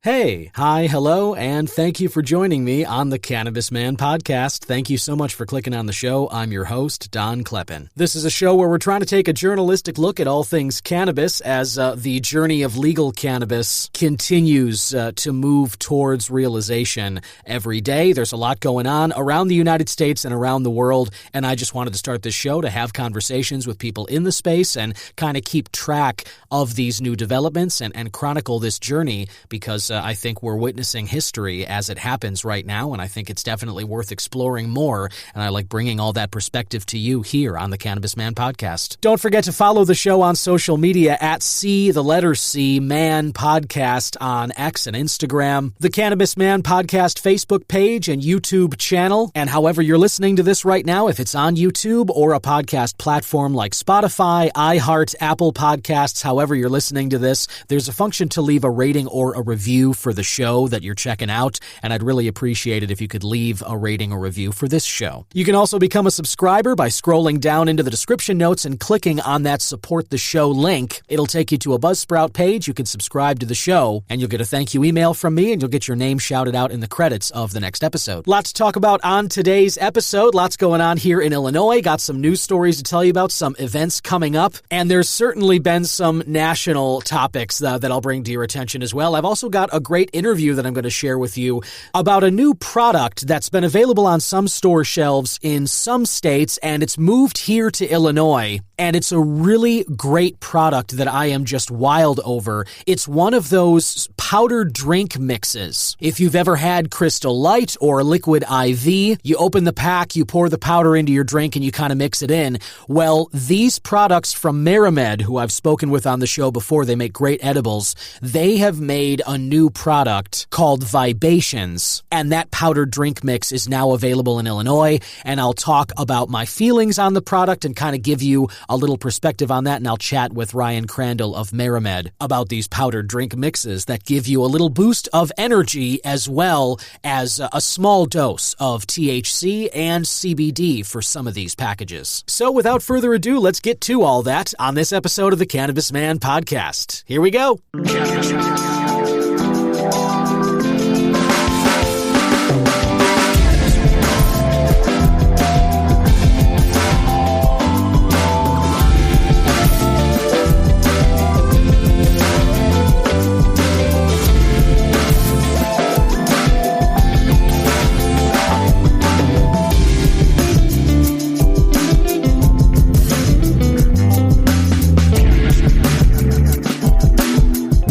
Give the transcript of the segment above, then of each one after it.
Hey, hi, hello, and thank you for joining me on the Cannabis Man podcast. Thank you so much for clicking on the show. I'm your host, Don Kleppen. This is a show where we're trying to take a journalistic look at all things cannabis as the journey of legal cannabis continues to move towards realization every day. There's a lot going on around the United States and around the world, and I just wanted to start this show to have conversations with people in the space and kind of keep track of these new developments and chronicle this journey because I think we're witnessing history as it happens right now, and I think it's definitely worth exploring more, and I like bringing all that perspective to you here on the Cannabis Man podcast. Don't forget to follow the show on social media at C Man Podcast on X and Instagram, the Cannabis Man Podcast Facebook page and YouTube channel, and however you're listening to this right now, if it's on YouTube or a podcast platform like Spotify, iHeart, Apple Podcasts, however you're listening to this, there's a function to leave a rating or a review for the show that you're checking out, and I'd really appreciate it if you could leave a rating or review for this show. You can also become a subscriber by scrolling down into the description notes and clicking on that support the show link. It'll take you to a Buzzsprout page. You can subscribe to the show, and you'll get a thank you email from me, and you'll get your name shouted out in the credits of the next episode. Lots to talk about on today's episode. Lots going on here in Illinois. Got some news stories to tell you about, some events coming up, and there's certainly been some national topics that I'll bring to your attention as well. I've also got a great interview that I'm going to share with you about a new product that's been available on some store shelves in some states, and it's moved here to Illinois, and it's a really great product that I am just wild over. It's one of those powdered drink mixes. If you've ever had Crystal Light or Liquid IV, you open the pack, you pour the powder into your drink, and you kind of mix it in. Well, these products from MariMed, who I've spoken with on the show before, they make great edibles, they have made a new product called Vibations, and that powdered drink mix is now available in Illinois, and I'll talk about my feelings on the product and kind of give you a little perspective on that, and I'll chat with Ryan Crandall of MariMed about these powdered drink mixes that give you a little boost of energy as well as a small dose of THC and CBD for some of these packages. So without further ado, let's get to all that on this episode of the Cannabis Man podcast. Here we go.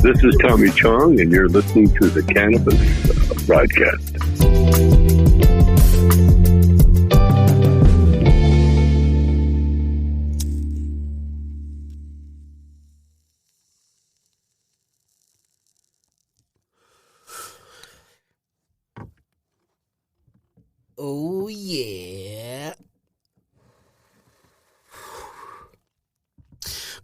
This is Tommy Chong, and you're listening to the Cannabis broadcast. Oh, yeah.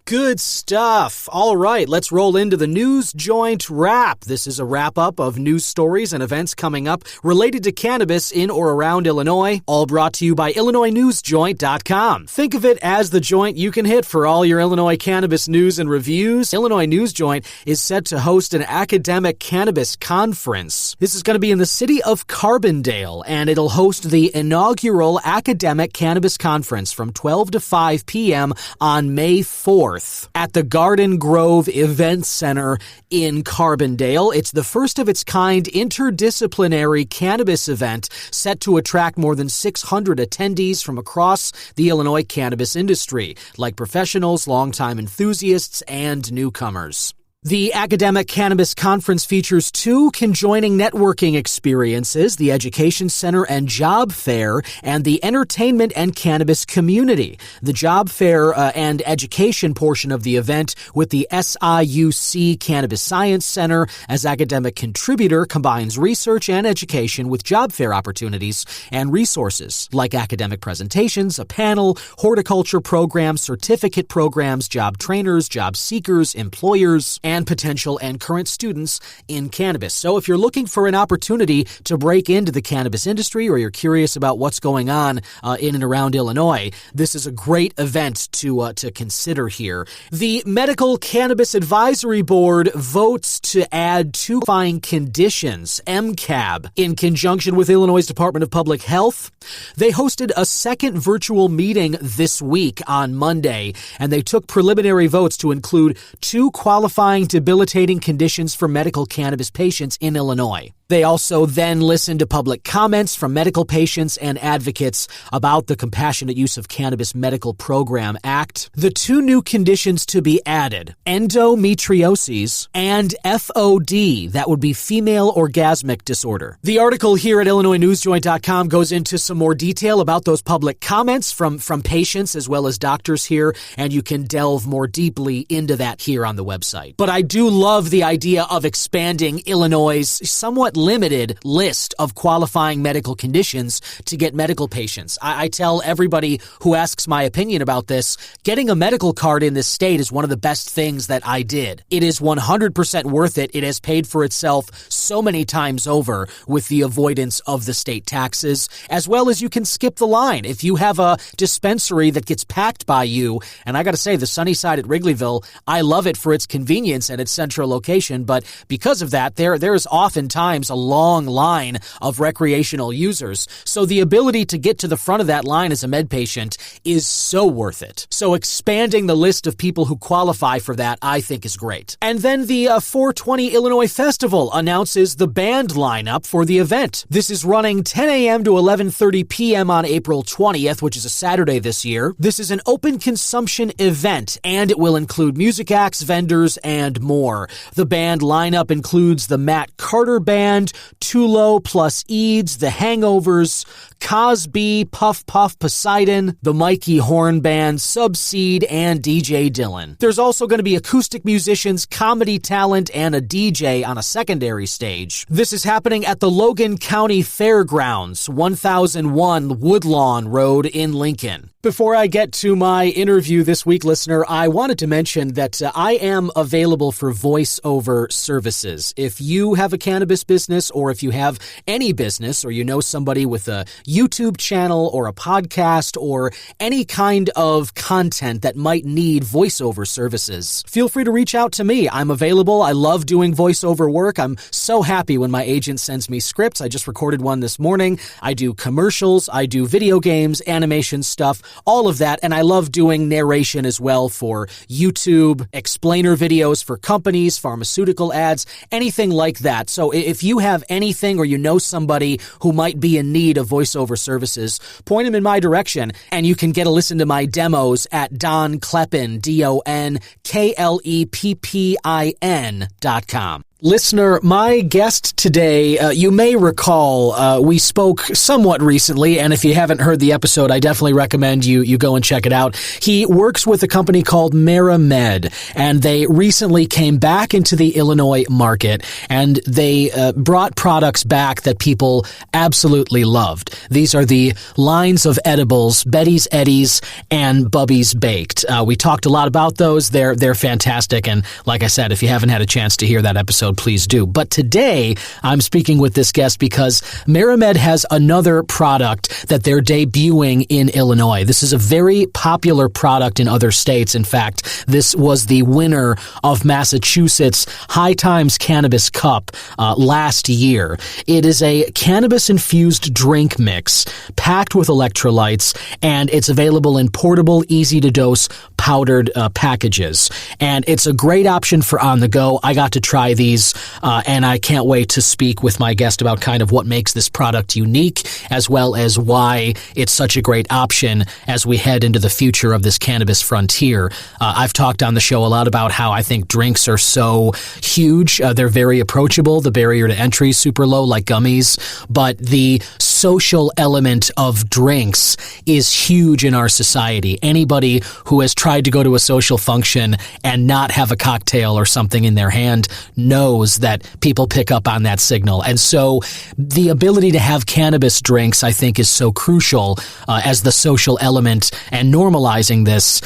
Good stuff. All right, let's roll into the News Joint Wrap. This is a wrap-up of news stories and events coming up related to cannabis in or around Illinois, all brought to you by IllinoisNewsJoint.com. Think of it as the joint you can hit for all your Illinois cannabis news and reviews. Illinois News Joint is set to host an academic cannabis conference. This is going to be in the city of Carbondale, and it'll host the inaugural academic cannabis conference from 12 to 5 p.m. on May 4th. At the Garden Grove Event Center in Carbondale. It's the first of its kind interdisciplinary cannabis event set to attract more than 600 attendees from across the Illinois cannabis industry, like professionals, longtime enthusiasts, and newcomers. The Academic Cannabis Conference features 2 conjoining networking experiences, the Education Center and Job Fair, and the Entertainment and Cannabis Community. The Job Fair and Education portion of the event with the SIUC Cannabis Science Center as academic contributor combines research and education with job fair opportunities and resources like academic presentations, a panel, horticulture programs, certificate programs, job trainers, job seekers, employers, and potential and current students in cannabis. So if you're looking for an opportunity to break into the cannabis industry, or you're curious about what's going on in and around Illinois, this is a great event to consider here. The Medical Cannabis Advisory Board votes to add 2 qualifying conditions, MCAB, in conjunction with Illinois Department of Public Health. They hosted a second virtual meeting this week on Monday, and they took preliminary votes to include 2 qualifying debilitating conditions for medical cannabis patients in Illinois. They also then listened to public comments from medical patients and advocates about the Compassionate Use of Cannabis Medical Program Act. The 2 new conditions to be added, endometriosis and FOD, that would be female orgasmic disorder. The article here at IllinoisNewsJoint.com goes into some more detail about those public comments from patients as well as doctors here, and you can delve more deeply into that here on the website. But I do love the idea of expanding Illinois' somewhat limited list of qualifying medical conditions to get medical patients. I tell everybody who asks my opinion about this, getting a medical card in this state is one of the best things that I did. It is 100% worth it. It has paid for itself so many times over with the avoidance of the state taxes, as well as you can skip the line. If you have a dispensary that gets packed by you, and I got to say, the Sunnyside at Wrigleyville, I love it for its convenience and its central location, but because of that, there is oftentimes a long line of recreational users. So the ability to get to the front of that line as a med patient is so worth it. So expanding the list of people who qualify for that, I think, is great. And then the 420 Illinois Festival announces the band lineup for the event. This is running 10 a.m. to 11:30 p.m. on April 20th, which is a Saturday this year. This is an open consumption event, and it will include music acts, vendors, and more. The band lineup includes the Matt Carter Band, Tulo plus Eads, The Hangovers, Cosby, Puff Puff Poseidon, the Mikey Horn Band, Subseed, and DJ Dylan. There's also going to be acoustic musicians, comedy talent, and a DJ on a secondary stage. This is happening at the Logan County Fairgrounds, 1001 Woodlawn Road in Lincoln. Before I get to my interview this week, listener, I wanted to mention that I am available for voiceover services. If you have a cannabis business, or if you have any business, or you know somebody with a YouTube channel or a podcast or any kind of content that might need voiceover services, feel free to reach out to me. I'm available. I love doing voiceover work. I'm so happy when my agent sends me scripts. I just recorded one this morning. I do commercials. I do video games, animation stuff, all of that. And I love doing narration as well for YouTube, explainer videos for companies, pharmaceutical ads, anything like that. So if you have anything, or you know somebody who might be in need of voiceover services, point them in my direction, and you can get a listen to my demos at Don Kleppin, DonKleppin.com. Listener, my guest today, you may recall, we spoke somewhat recently, and if you haven't heard the episode, I definitely recommend you go and check it out. He works with a company called MariMed, and they recently came back into the Illinois market, and they brought products back that people absolutely loved. These are the lines of edibles, Betty's Eddies and Bubby's Baked. We talked a lot about those. They're fantastic, and like I said, if you haven't had a chance to hear that episode, please do. But today, I'm speaking with this guest because MariMed has another product that they're debuting in Illinois. This is a very popular product in other states. In fact, this was the winner of Massachusetts High Times Cannabis Cup last year. It is a cannabis-infused drink mix packed with electrolytes, and it's available in portable, easy-to-dose powdered packages. And it's a great option for on the go. I got to try these, and I can't wait to speak with my guest about kind of what makes this product unique, as well as why it's such a great option as we head into the future of this cannabis frontier. I've talked on the show a lot about how I think drinks are so huge. They're very approachable. The barrier to entry is super low, like gummies, but the social element of drinks is huge in our society. Anybody who has tried to go to a social function and not have a cocktail or something in their hand knows that people pick up on that signal. And so the ability to have cannabis drinks, I think, is so crucial as the social element, and normalizing this,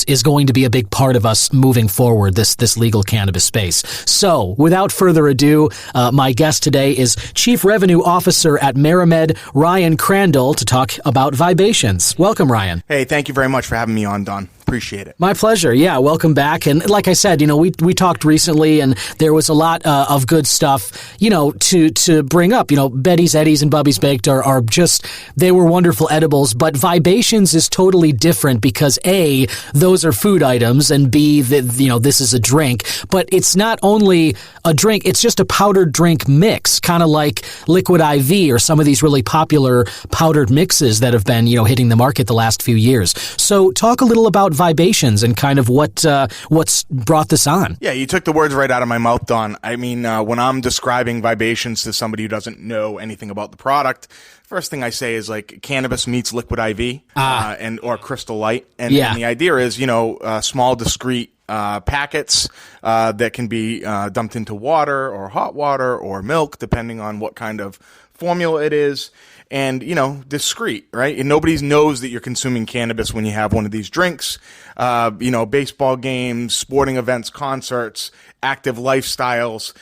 is going to be a big part of us moving forward, this legal cannabis space. So without further ado, my guest today is Chief Revenue Officer at Meramed, Ryan Crandall, to talk about Vibations. Welcome, Ryan. Hey, thank you very much for having me on, Don. Appreciate it. My pleasure. Yeah, welcome back. And like I said, we talked recently, and there was a lot of good stuff, to bring up. Betty's Eddies and Bubby's Baked are just, they were wonderful edibles, but Vibations is totally different because A, those are food items, and B, this is a drink. But it's not only a drink, it's just a powdered drink mix, kind of like Liquid IV or some of these really popular powdered mixes that have been, hitting the market the last few years. So talk a little about Vibations and kind of what's brought this on. Yeah, you took the words right out of my mouth, Don. I mean, when I'm describing Vibations to somebody who doesn't know anything about the product, first thing I say is like cannabis meets Liquid IV or Crystal Light. And the idea is, small, discrete packets that can be dumped into water or hot water or milk, depending on what kind of formula it is. And, discreet, right? And nobody knows that you're consuming cannabis when you have one of these drinks. Baseball games, sporting events, concerts, active lifestyles,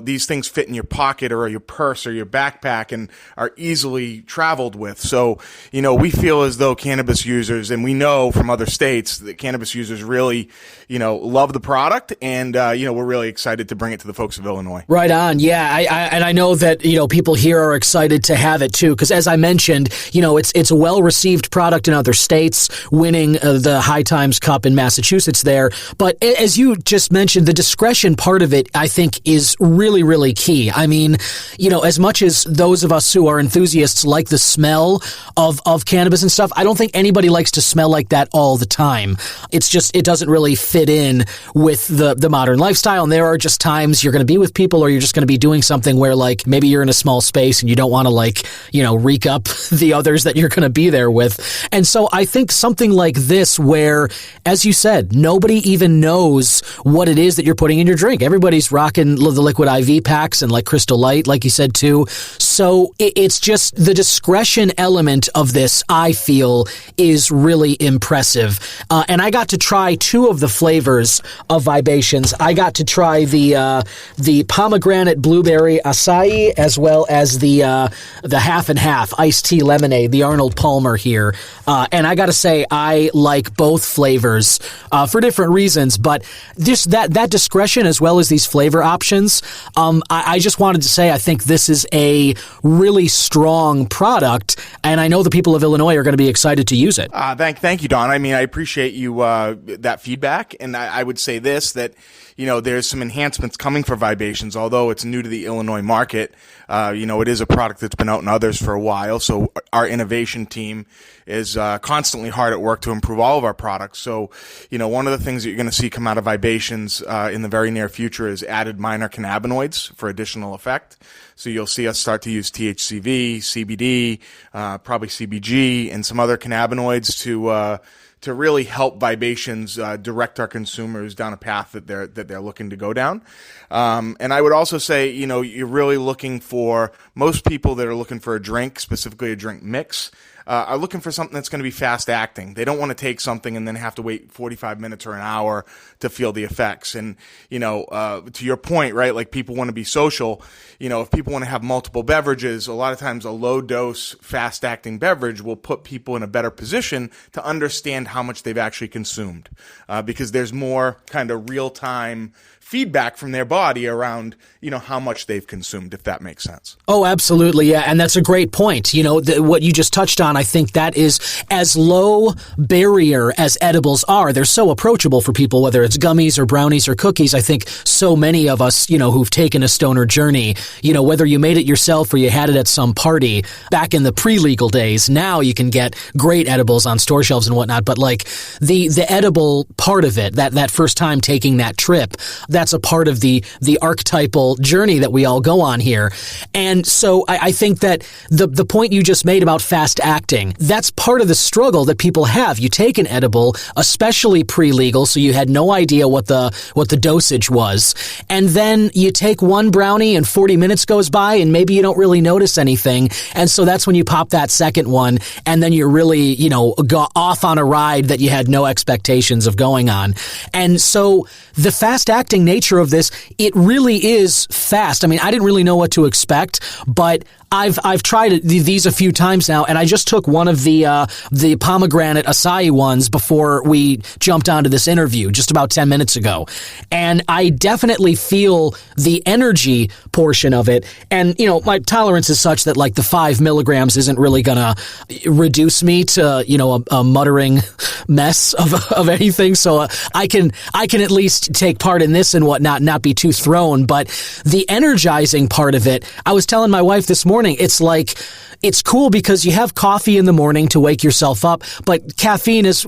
these things fit in your pocket or your purse or your backpack and are easily traveled with. So, we feel as though cannabis users, and we know from other states that cannabis users really, love the product. And, we're really excited to bring it to the folks of Illinois. Right on. Yeah. I know that, people here are excited to have it too. Because as I mentioned, it's a well-received product in other states, winning the High Times Cup in Massachusetts there. But as you just mentioned, the discretion part of it, I think, is really, really key. I mean, as much as those of us who are enthusiasts like the smell of cannabis and stuff, I don't think anybody likes to smell like that all the time. It's just, it doesn't really fit in with the modern lifestyle. And there are just times you're going to be with people, or you're just going to be doing something where, like, maybe you're in a small space and you don't want to, reek up the others that you're going to be there with. And so I think something like this, where, as you said, nobody even knows what it is that you're putting in your drink. Everybody's rocking the Liquid IV packs and like Crystal Light, like you said too. So it's just the discretion element of this, I feel, is really impressive. And I got to try two of the flavors of Vibations. I got to try the pomegranate blueberry acai, as well as the half and half iced tea lemonade, the Arnold Palmer here. And I got to say, I like both flavors for different reasons, but just that discretion, as well as these flavor options, I just wanted to say I think this is a really strong product, and I know the people of Illinois are going to be excited to use it. Thank you, Don. I mean, I appreciate you that feedback, and I would say this, that there's some enhancements coming for Vibations, although it's new to the Illinois market. It is a product that's been out in others for a while, so our innovation team is constantly hard at work to improve all of our products. So, one of the things that you're going to see come out of Vibations in the very near future is added minor cannabinoids for additional effect. So you'll see us start to use THCV, CBD, probably CBG, and some other cannabinoids to really help Vibations direct our consumers down a path that they're looking to go down. And I would also say, you're really looking for, most people that are looking for a drink, specifically a drink mix, are looking for something that's going to be fast acting. They don't want to take something and then have to wait 45 minutes or an hour to feel the effects. And, to your point, right, like people want to be social, if people want to have multiple beverages, a lot of times a low dose, fast acting beverage will put people in a better position to understand how much they've actually consumed, because there's more kind of real time feedback from their body around, how much they've consumed, if that makes sense. Oh, absolutely. Yeah. And that's a great point. What you just touched on, I think that is as low barrier as edibles are. They're so approachable for people, whether it's gummies or brownies or cookies. I think so many of us, who've taken a stoner journey, whether you made it yourself or you had it at some party back in the pre-legal days, now you can get great edibles on store shelves and whatnot. But like the edible part of it, that first time taking that trip, that's a part of the archetypal journey that we all go on here. And so I think that the point you just made about fast acting, that's part of the struggle that people have. You take an edible, especially pre-legal, so you had no idea what the dosage was. And then you take one brownie and 40 minutes goes by and maybe you don't really notice anything. And so that's when you pop that second one and then you're really, go off on a ride that you had no expectations of going on. And so the fast acting nature of this, it really is fast. I mean, I didn't really know what to expect, but I've tried these a few times now, and I just took one of the pomegranate acai ones before we jumped onto this interview just about 10 minutes ago. And I definitely feel the energy portion of it. And, my tolerance is such that like the 5 milligrams isn't really going to reduce me to, a muttering mess of anything. So I can at least take part in this and whatnot, not be too thrown. But the energizing part of it, I was telling my wife this morning, it's like, it's cool because you have coffee in the morning to wake yourself up, but caffeine, as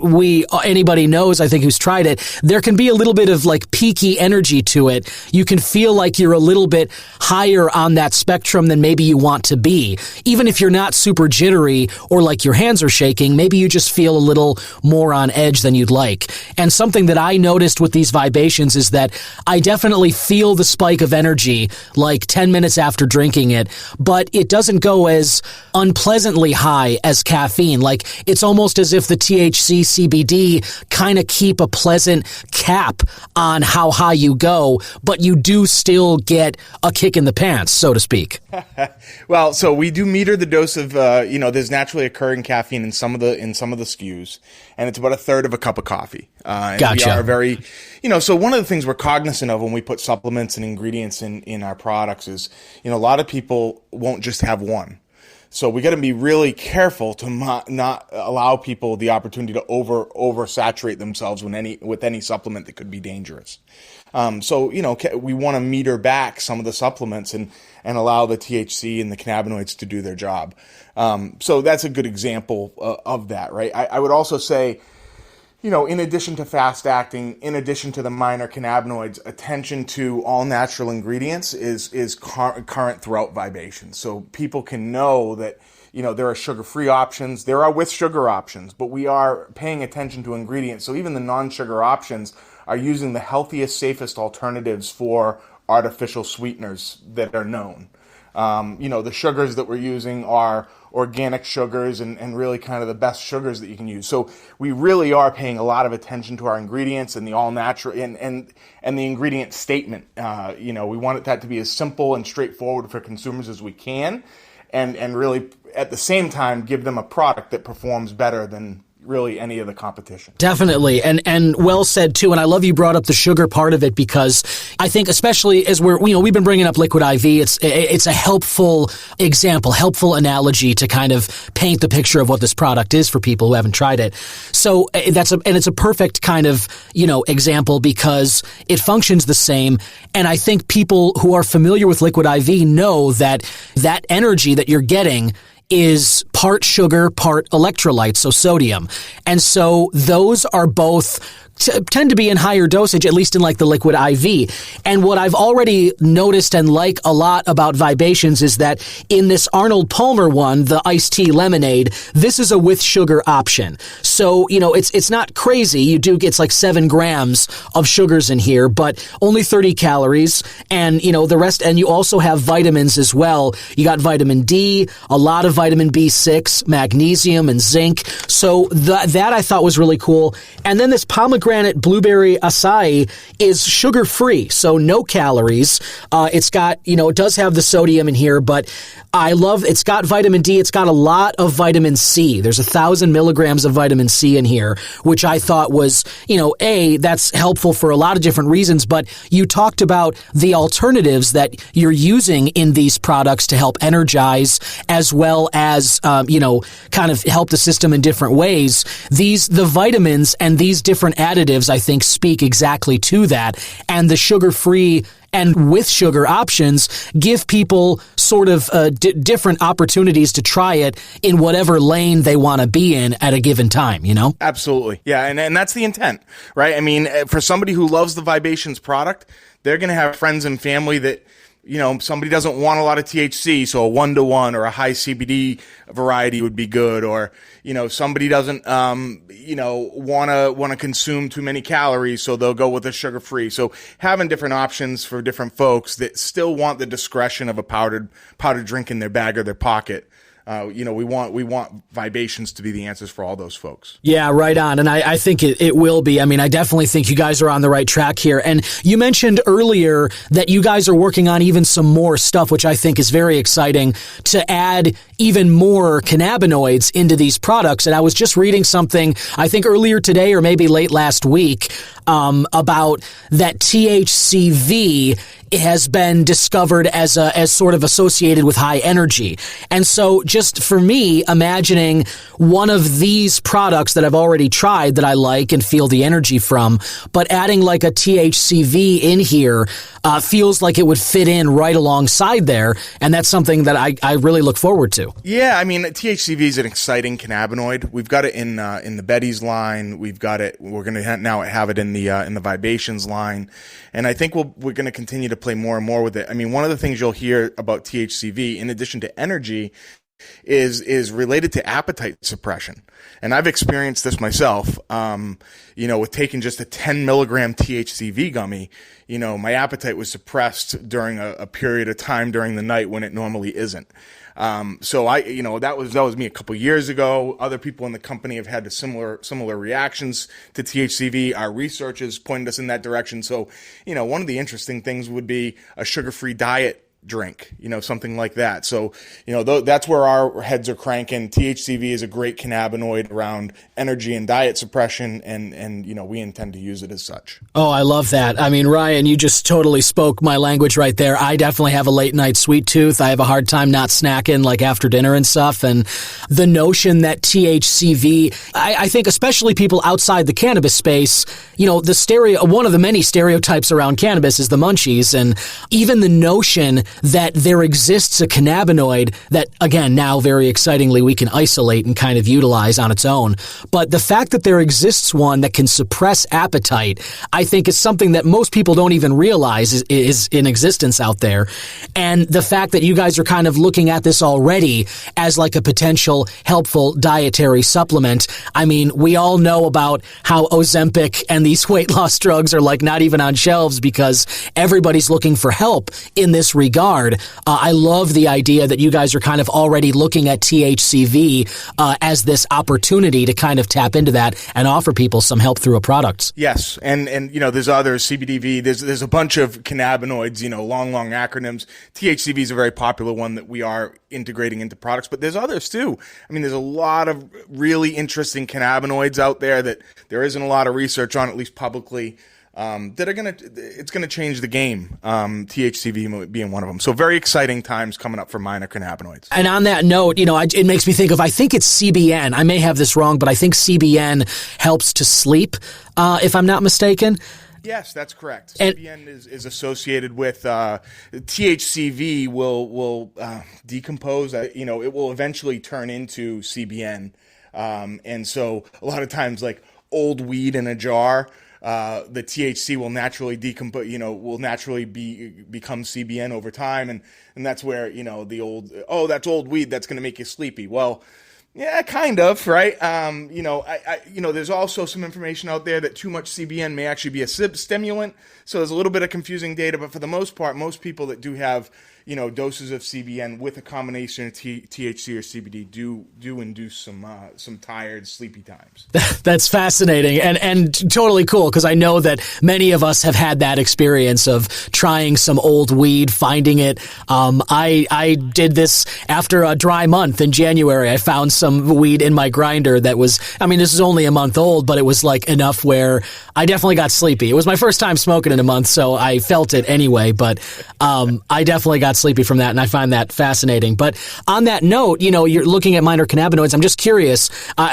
anybody knows, I think, who's tried it, there can be a little bit of like peaky energy to it. You can feel like you're a little bit higher on that spectrum than maybe you want to be. Even if you're not super jittery or like your hands are shaking, maybe you just feel a little more on edge than you'd like. And something that I noticed with these Vibations is that I definitely feel the spike of energy like 10 minutes after drinking it, but it doesn't go as unpleasantly high as caffeine. Like, it's almost as if the THC CBD kind of keep a pleasant cap on how high you go, but you do still get a kick in the pants, so to speak. Well, so we do meter the dose of, there's naturally occurring caffeine in some of the SKUs, and it's about a third of a cup of coffee. And gotcha. We are very, so one of the things we're cognizant of when we put supplements and ingredients in our products is, a lot of people won't just have one. So we got to be really careful to not allow people the opportunity to oversaturate themselves with any supplement that could be dangerous. So we want to meter back some of the supplements and allow the THC and the cannabinoids to do their job. So that's a good example of that, right? I would also say, in addition to fast acting, in addition to the minor cannabinoids, attention to all natural ingredients is current throughout Vibations. So people can know that, there are sugar-free options, there are with sugar options, but we are paying attention to ingredients. So even the non-sugar options are using the healthiest, safest alternatives for artificial sweeteners that are known. The sugars that we're using are organic sugars and really kind of the best sugars that you can use. So we really are paying a lot of attention to our ingredients and the all natural and the ingredient statement. We want that to be as simple and straightforward for consumers as we can, and really at the same time give them a product that performs better than really any of the competition. Definitely. And well said too. And I love you brought up the sugar part of it, because I think especially as we've been bringing up Liquid IV, it's a helpful example, helpful analogy to kind of paint the picture of what this product is for people who haven't tried it. So it's a perfect kind of, example, because it functions the same. And I think people who are familiar with Liquid IV know that energy that you're getting is part sugar, part electrolyte, so sodium. And so those are both tend to be in higher dosage, at least in like the Liquid IV. And what I've already noticed and like a lot about Vibations is that in this Arnold Palmer one, the iced tea lemonade, this is a with sugar option. So, it's not crazy. It's like 7 grams of sugars in here, but only 30 calories. And, the rest, and you also have vitamins as well. You got vitamin D, a lot of vitamin B6, magnesium, and zinc. So that I thought was really cool. And then this pomegranate blueberry acai is sugar-free, so no calories. It's got, it does have the sodium in here, but it's got vitamin D. It's got a lot of vitamin C. There's 1,000 milligrams of vitamin C in here, which I thought was, that's helpful for a lot of different reasons, but you talked about the alternatives that you're using in these products to help energize as well as, kind of help the system in different ways. The vitamins and these different additives, I think, speak exactly to that. And the sugar-free and with sugar options give people sort of different opportunities to try it in whatever lane they want to be in at a given time, Absolutely. Yeah, and that's the intent, right? I mean, for somebody who loves the Vibations product, they're going to have friends and family that, somebody doesn't want a lot of THC, so a 1-to-1 or a high CBD variety would be good. Or, somebody doesn't, want to consume too many calories, so they'll go with a sugar-free. So having different options for different folks that still want the discretion of a powdered drink in their bag or their pocket. We want Vibations to be the answers for all those folks. Yeah, right on. And I think it will be. I mean, I definitely think you guys are on the right track here. And you mentioned earlier that you guys are working on even some more stuff, which I think is very exciting, to add even more cannabinoids into these products. And I was just reading something, I think earlier today or maybe late last week, about that THCV has been discovered as sort of associated with high energy. And so just for me, imagining one of these products that I've already tried that I like and feel the energy from, but adding like a THCV in here feels like it would fit in right alongside there. And that's something that I really look forward to. Yeah, I mean, THCV is an exciting cannabinoid. We've got it in the Betty's line. We've got it. We're going to now have it in the Vibations line. And I think we're going to continue to play more and more with it. I mean, one of the things you'll hear about THCV, in addition to energy, is related to appetite suppression. And I've experienced this myself, with taking just a 10 milligram THCV gummy, my appetite was suppressed during a period of time during the night when it normally isn't. So that was me a couple years ago. Other people in the company have had similar reactions to THCV. Our research has pointed us in that direction. So, one of the interesting things would be a sugar-free diet drink, something like that. So, that's where our heads are cranking. THCV is a great cannabinoid around energy and diet suppression, and we intend to use it as such. Oh, I love that. I mean, Ryan, you just totally spoke my language right there. I definitely have a late night sweet tooth. I have a hard time not snacking like after dinner and stuff. And the notion that THCV, I think especially people outside the cannabis space, one of the many stereotypes around cannabis is the munchies. And even the notion that there exists a cannabinoid that, again, now very excitingly we can isolate and kind of utilize on its own. But the fact that there exists one that can suppress appetite, I think is something that most people don't even realize is in existence out there. And the fact that you guys are kind of looking at this already as like a potential helpful dietary supplement. I mean, we all know about how Ozempic and these weight loss drugs are like not even on shelves because everybody's looking for help in this regard. I love the idea that you guys are kind of already looking at THCV as this opportunity to kind of tap into that and offer people some help through a product. Yes, and there's others, CBDV, there's a bunch of cannabinoids, long acronyms. THCV is a very popular one that we are integrating into products, but there's others too. I mean, there's a lot of really interesting cannabinoids out there that there isn't a lot of research on, at least publicly. It's gonna change the game. THCV being one of them. So very exciting times coming up for minor cannabinoids. And on that note, it makes me think of, I think it's CBN. I may have this wrong, but I think CBN helps to sleep, if I'm not mistaken. Yes, that's correct. CBN is associated with THCV will decompose. It will eventually turn into CBN, and so a lot of times, like old weed in a jar. The THC will naturally decompose, will naturally become CBN over time. And that's where, the old, that's old weed, that's going to make you sleepy. Well, yeah, kind of, right? There's also some information out there that too much CBN may actually be a stimulant. So there's a little bit of confusing data, but for the most part, most people that do have, doses of CBN with a combination of THC or CBD do induce some tired, sleepy times. That's fascinating and totally cool, because I know that many of us have had that experience of trying some old weed, finding it. I did this after a dry month in January. I found some weed in my grinder that was, this is only a month old, but it was like enough where I definitely got sleepy. It was my first time smoking in a month, so I felt it anyway, but I definitely got sleepy from that, and I find that fascinating. But on that note, you're looking at minor cannabinoids. I'm just curious,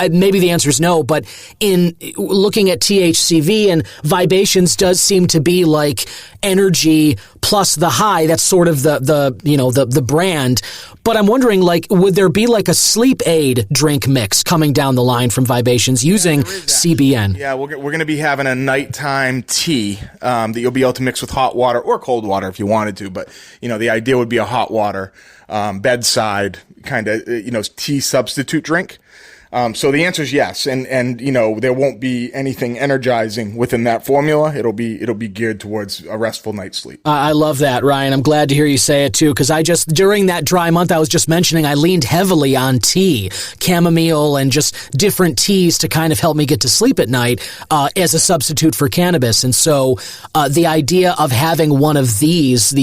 maybe the answer is no, but in looking at THCV and Vibations does seem to be like energy plus the high. That's sort of the brand. But I'm wondering, like, would there be like a sleep aid lemonade drink mix coming down the line from Vibations using CBN. Yeah, we're going to be having a nighttime tea that you'll be able to mix with hot water or cold water if you wanted to. But, the idea would be a hot water, bedside kind of, tea substitute drink. So the answer is yes. And there won't be anything energizing within that formula. It'll be geared towards a restful night's sleep. I love that, Ryan. I'm glad to hear you say it too, because during that dry month I was just mentioning, I leaned heavily on tea, chamomile, and just different teas to kind of help me get to sleep at night, as a substitute for cannabis. And so, the idea of having one of these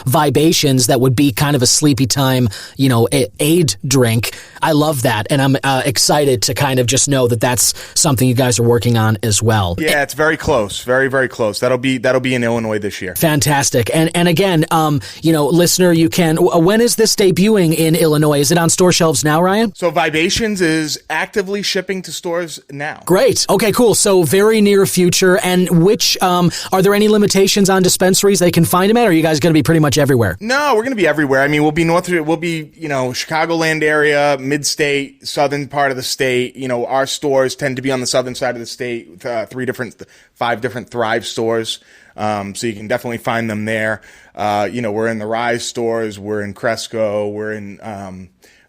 Vibations that would be kind of a sleepy time, aid drink, I love that. And I'm, excited to kind of just know that that's something you guys are working on as well. Yeah, it's very close. Very, very close. That'll be in Illinois this year. Fantastic. And again, listener, you can, when is this debuting in Illinois? Is it on store shelves now, Ryan? So Vibations is actively shipping to stores now. Great. Okay, cool. So very near future. And which, are there any limitations on dispensaries they can find them at? Or are you guys going to be pretty much everywhere? No, we're going to be everywhere. I mean, we'll be Chicagoland area, mid-state, southern part of the state. Our stores tend to be on the southern side of the state with 5 different Thrive stores. So you can definitely find them there. We're in the Rise stores. We're in Cresco. We're in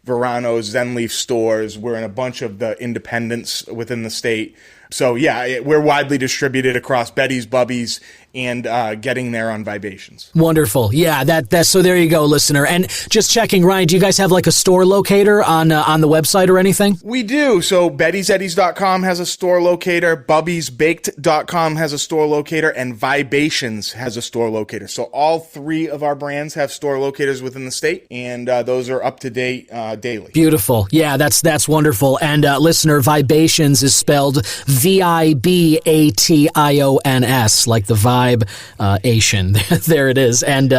Verano's Zenleaf stores. We're in a bunch of the independents within the state. So yeah, we're widely distributed across Betty's, Bubby's, and getting there on Vibations. Wonderful. Yeah, that's so there you go, listener. And just checking, Ryan, do you guys have like a store locator on the website or anything? We do. So Betty'sEddies.com has a store locator, Bubby'sBaked.com has a store locator, and Vibations has a store locator. So all 3 of our brands have store locators within the state, and those are up to date daily. Beautiful. Yeah, that's wonderful. And listener, Vibations is spelled Vibations, like the vibe Asian. There it is. And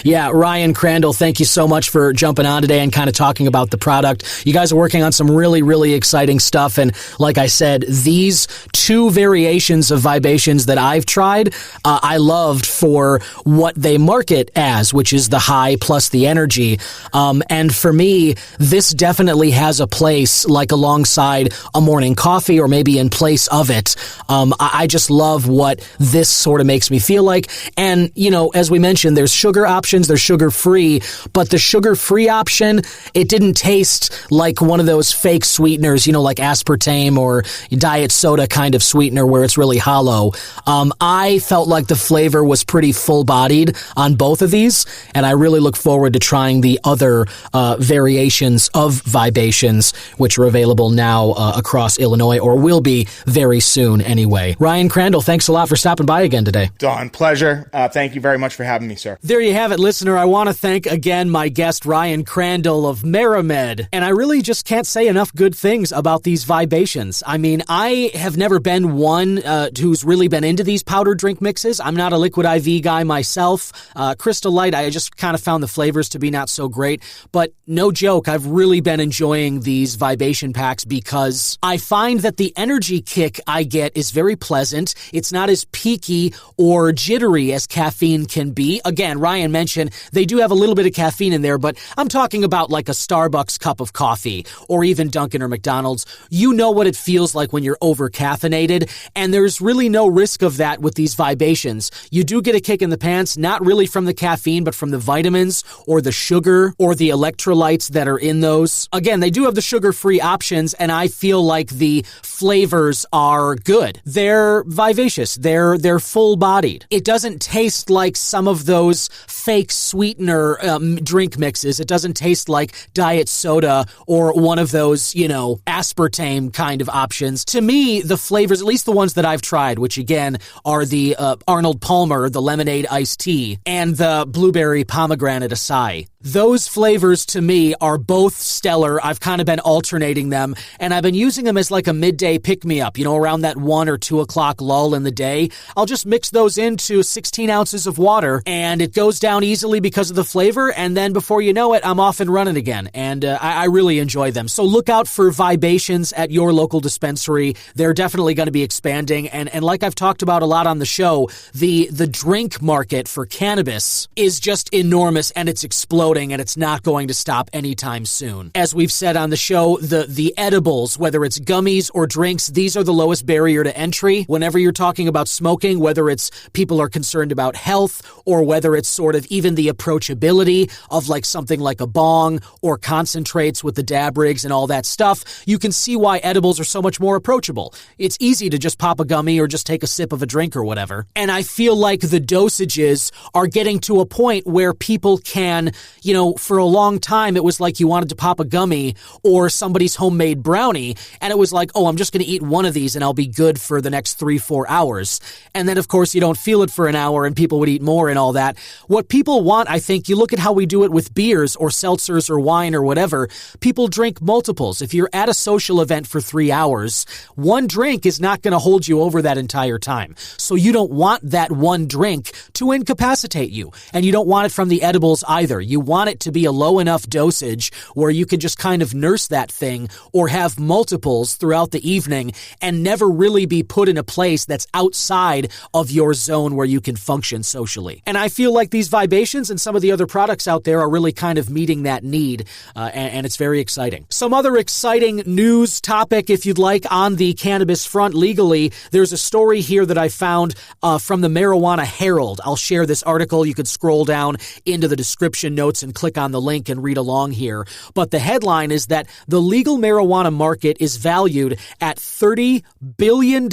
Ryan Crandall, thank you so much for jumping on today and kind of talking about the product. You guys are working on some really, really exciting stuff. And like I said, these 2 variations of Vibations that I've tried, I loved for what they market as, which is the high plus the energy. And for me, this definitely has a place like alongside a morning coffee or maybe in place of it. I just love what this sort of makes me feel like. And, as we mentioned, there's sugar options, there's sugar-free, but the sugar-free option, it didn't taste like one of those fake sweeteners, like aspartame or diet soda kind of sweetener where it's really hollow. I felt like the flavor was pretty full-bodied on both of these, and I really look forward to trying the other variations of Vibations, which are available now across Illinois, or will be very soon anyway. Ryan Crandall, thanks a lot for stopping by again today. Don, pleasure. Thank you very much for having me, sir. There you have it, listener. I want to thank again my guest, Ryan Crandall of Meramed. And I really just can't say enough good things about these Vibations. I mean, I have never been one who's really been into these powdered drink mixes. I'm not a liquid IV guy myself. Crystal Light, I just kind of found the flavors to be not so great. But no joke, I've really been enjoying these Vibation packs because I find that the energy kick I get is very pleasant. It's not as peaky or jittery as caffeine can be. Again, Ryan mentioned they do have a little bit of caffeine in there, but I'm talking about like a Starbucks cup of coffee or even Dunkin' or McDonald's. You know what it feels like when you're over-caffeinated, and there's really no risk of that with these Vibations. You do get a kick in the pants, not really from the caffeine, but from the vitamins or the sugar or the electrolytes that are in those. Again, they do have the sugar-free options, and I feel like the flavors are good. They're vivacious. They're full-bodied. It doesn't taste like some of those fake sweetener drink mixes. It doesn't taste like diet soda or one of those, aspartame kind of options. To me, the flavors, at least the ones that I've tried, which again are the Arnold Palmer, the lemonade iced tea, and the blueberry pomegranate acai. Those flavors to me are both stellar. I've kind of been alternating them, and I've been using them as like a midday pick-me-up, around that 1 or 2 o'clock lull in the day. I'll just mix those into 16 ounces of water, and it goes down easily because of the flavor, and then before you know it, I'm off and running again, and I really enjoy them. So look out for Vibations at your local dispensary. They're definitely going to be expanding, and like I've talked about a lot on the show, the drink market for cannabis is just enormous, and it's exploding. exploding, and it's not going to stop anytime soon. As we've said on the show, the edibles, whether it's gummies or drinks, these are the lowest barrier to entry. Whenever you're talking about smoking, whether it's people are concerned about health or whether it's sort of even the approachability of like something like a bong or concentrates with the dab rigs and all that stuff, you can see why edibles are so much more approachable. It's easy to just pop a gummy or just take a sip of a drink or whatever. And I feel like the dosages are getting to a point where people can, for a long time it was like you wanted to pop a gummy or somebody's homemade brownie and it was like, oh, I'm just going to eat one of these and I'll be good for the next 3-4 hours. And then of course you don't feel it for an hour and people would eat more and all that. What people want, I think, you look at how we do it with beers or seltzers or wine or whatever, people drink multiples. If you're at a social event for 3 hours, one drink is not going to hold you over that entire time. So you don't want that one drink to incapacitate you. And you don't want it from the edibles either. You want it to be a low enough dosage where you can just kind of nurse that thing or have multiples throughout the evening and never really be put in a place that's outside of your zone where you can function socially. And I feel like these Vibations and some of the other products out there are really kind of meeting that need, and it's very exciting. Some other exciting news topic, if you'd like, on the cannabis front legally, there's a story here that I found from the Marijuana Herald. I'll share this article. You could scroll down into the description notes and click on the link and read along here. But the headline is that the legal marijuana market is valued at $30 billion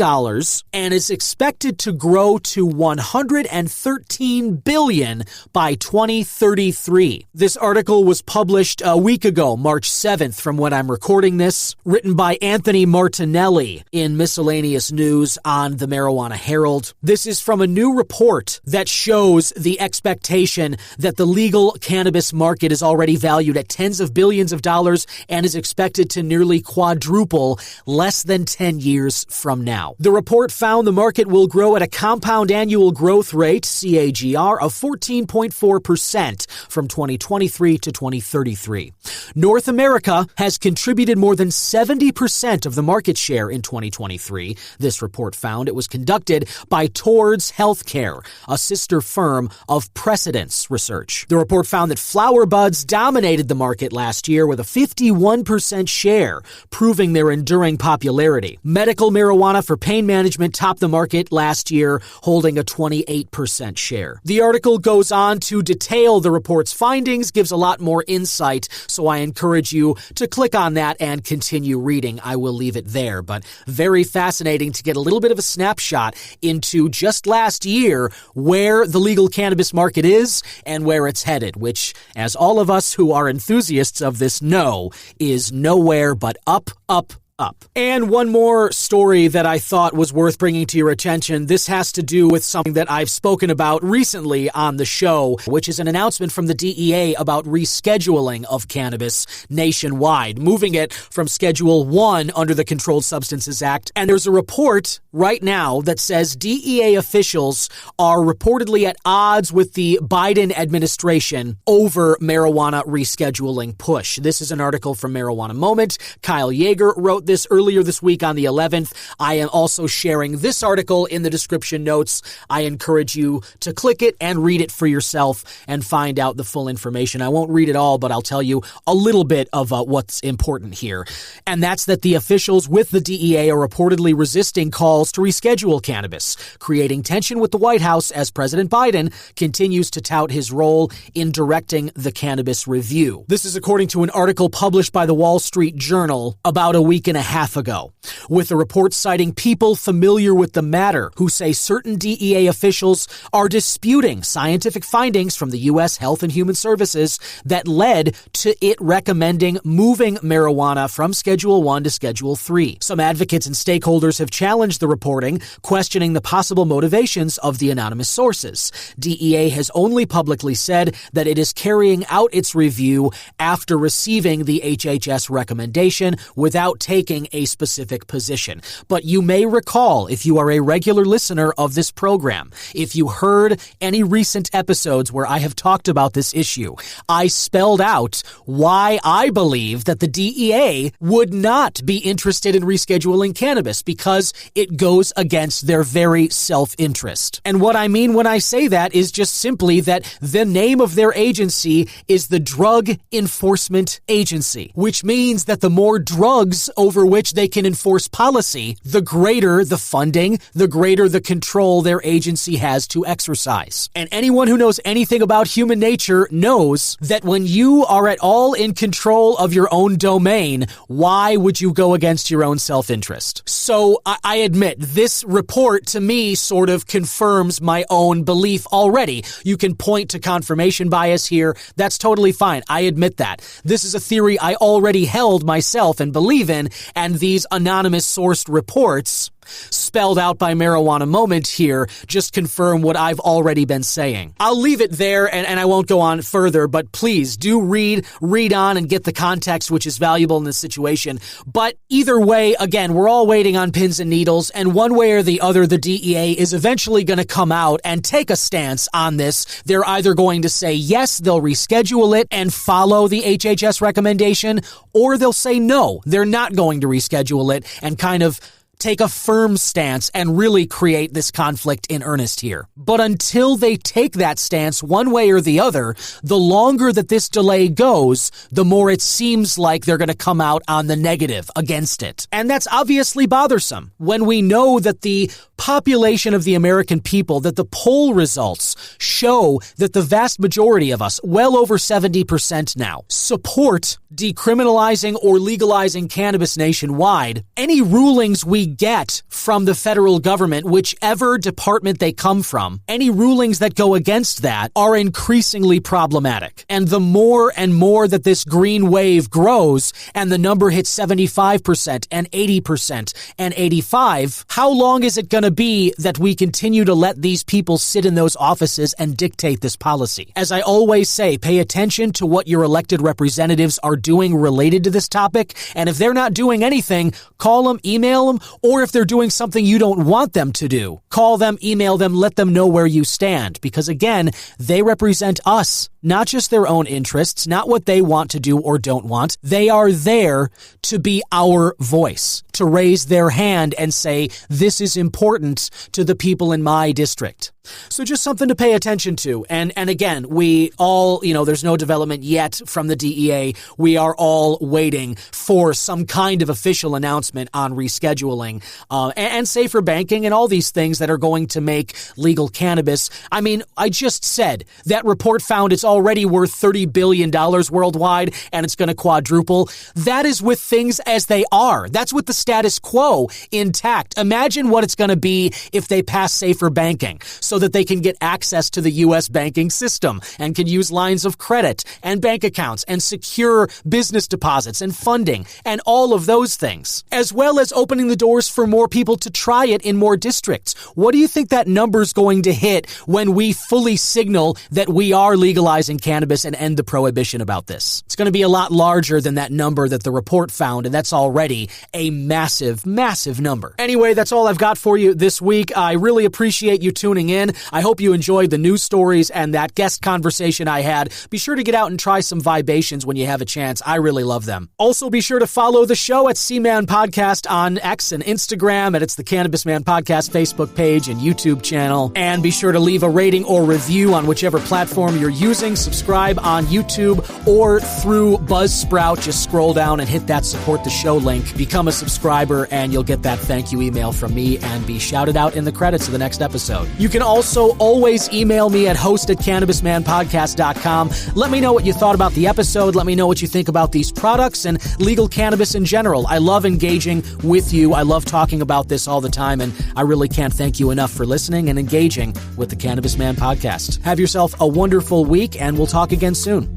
and is expected to grow to $113 billion by 2033. This article was published a week ago, March 7th, from when I'm recording this, written by Anthony Martinelli in Miscellaneous News on the Marijuana Herald. This is from a new report that shows the expectation that the legal cannabis market is already valued at tens of billions of dollars and is expected to nearly quadruple less than 10 years from now. The report found the market will grow at a compound annual growth rate, CAGR, of 14.4% from 2023 to 2033. North America has contributed more than 70% of the market share in 2023. This report found. It was conducted by Towards Healthcare, a sister firm of Precedence Research. The report found that flower buds dominated the market last year with a 51% share, proving their enduring popularity. Medical marijuana for pain management topped the market last year, holding a 28% share. The article goes on to detail the report's findings, gives a lot more insight, so I encourage you to click on that and continue reading. I will leave it there, but very fascinating to get a little bit of a snapshot into just last year where the legal cannabis market is and where it's headed, which, as all of us who are enthusiasts of this know, is nowhere but up, up, up. And one more story that I thought was worth bringing to your attention. This has to do with something that I've spoken about recently on the show, which is an announcement from the DEA about rescheduling of cannabis nationwide, moving it from Schedule 1 under the Controlled Substances Act. And there's a report right now that says DEA officials are reportedly at odds with the Biden administration over marijuana rescheduling push. This is an article from Marijuana Moment. Kyle Yeager wrote this earlier this week on the 11th. I am also sharing this article in the description notes. I encourage you to click it and read it for yourself and find out the full information. I won't read it all, but I'll tell you a little bit of what's important here. And that's that the officials with the DEA are reportedly resisting calls to reschedule cannabis, creating tension with the White House as President Biden continues to tout his role in directing the cannabis review. This is according to an article published by the Wall Street Journal about a week and a half ago, with a report citing people familiar with the matter who say certain DEA officials are disputing scientific findings from the U.S. Health and Human Services that led to it recommending moving marijuana from Schedule 1 to Schedule 3. Some advocates and stakeholders have challenged the reporting, questioning the possible motivations of the anonymous sources. DEA has only publicly said that it is carrying out its review after receiving the HHS recommendation without taking taking a specific position. But you may recall, if you are a regular listener of this program, if you heard any recent episodes where I have talked about this issue, I spelled out why I believe that the DEA would not be interested in rescheduling cannabis because it goes against their very self-interest. And what I mean when I say that is just simply that the name of their agency is the Drug Enforcement Agency, which means that the more drugs over which they can enforce policy, the greater the funding, the greater the control their agency has to exercise. And anyone who knows anything about human nature knows that when you are at all in control of your own domain, why would you go against your own self-interest? So I admit, this report to me sort of confirms my own belief already. You can point to confirmation bias here. That's totally fine. I admit that. This is a theory I already held myself and believe in, and these anonymous sourced reports spelled out by Marijuana Moment here just confirm what I've already been saying. I'll leave it there and I won't go on further, but please do read on and get the context, which is valuable in this situation. But either way, again, we're all waiting on pins and needles, and one way or the other, the DEA is eventually going to come out and take a stance on this. They're either going to say yes, they'll reschedule it and follow the HHS recommendation, or they'll say no, they're not going to reschedule it and kind of take a firm stance and really create this conflict in earnest here. But until they take that stance one way or the other, the longer that this delay goes, the more it seems like they're going to come out on the negative against it. And that's obviously bothersome when we know that the population of the American people, that the poll results show that the vast majority of us, well over 70% now, support decriminalizing or legalizing cannabis nationwide. Any rulings we get from the federal government, whichever department they come from, any rulings that go against that are increasingly problematic. And the more and more that this green wave grows and the number hits 75% and 80% and 85%, how long is it going to be that we continue to let these people sit in those offices and dictate this policy? As I always say, pay attention to what your elected representatives are doing related to this topic. And if they're not doing anything, call them, email them, or if they're doing something you don't want them to do, call them, email them, let them know where you stand. Because again, they represent us, not just their own interests, not what they want to do or don't want. They are there to be our voice, to raise their hand and say, this is important to the people in my district. So just something to pay attention to. And again, we all, there's no development yet from the DEA. We are all waiting for some kind of official announcement on rescheduling and safer banking and all these things that are going to make legal cannabis. I mean, I just said that report found it's already worth $30 billion worldwide and it's going to quadruple. That is with things as they are. That's with the status quo intact. Imagine what it's going to be if they pass safer banking so that they can get access to the U.S. banking system and can use lines of credit and bank accounts and secure business deposits and funding and all of those things, as well as opening the doors for more people to try it in more districts. What do you think that number's going to hit when we fully signal that we are legalizing cannabis and end the prohibition about this? It's going to be a lot larger than that number that the report found, and that's already a massive, massive number. Anyway, that's all I've got for you this week. I really appreciate you tuning in. I hope you enjoyed the news stories and that guest conversation I had. Be sure to get out and try some Vibations when you have a chance. I really love them. Also, be sure to follow the show at C-Man Podcast on X and Instagram, and it's the Cannabis Man Podcast Facebook page and YouTube channel. And be sure to leave a rating or review on whichever platform you're using. Subscribe on YouTube or through Buzzsprout. Just scroll down and hit that support the show link. Become a subscriber and you'll get that thank you email from me and be shouted out in the credits of the next episode. You can also always email me at host@cannabismanpodcast.com. Let me know what you thought about the episode. Let me know what you think about these products and legal cannabis in general. I love engaging with you. I love talking about this all the time, and I really can't thank you enough for listening and engaging with the Cannabis Man Podcast. Have yourself a wonderful week, and we'll talk again soon.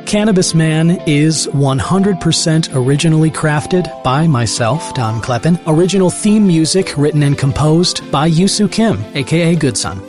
Cannabis Man is 100% originally crafted by myself, Don Kleppen. Original theme music written and composed by Yusu Kim, aka Good Son.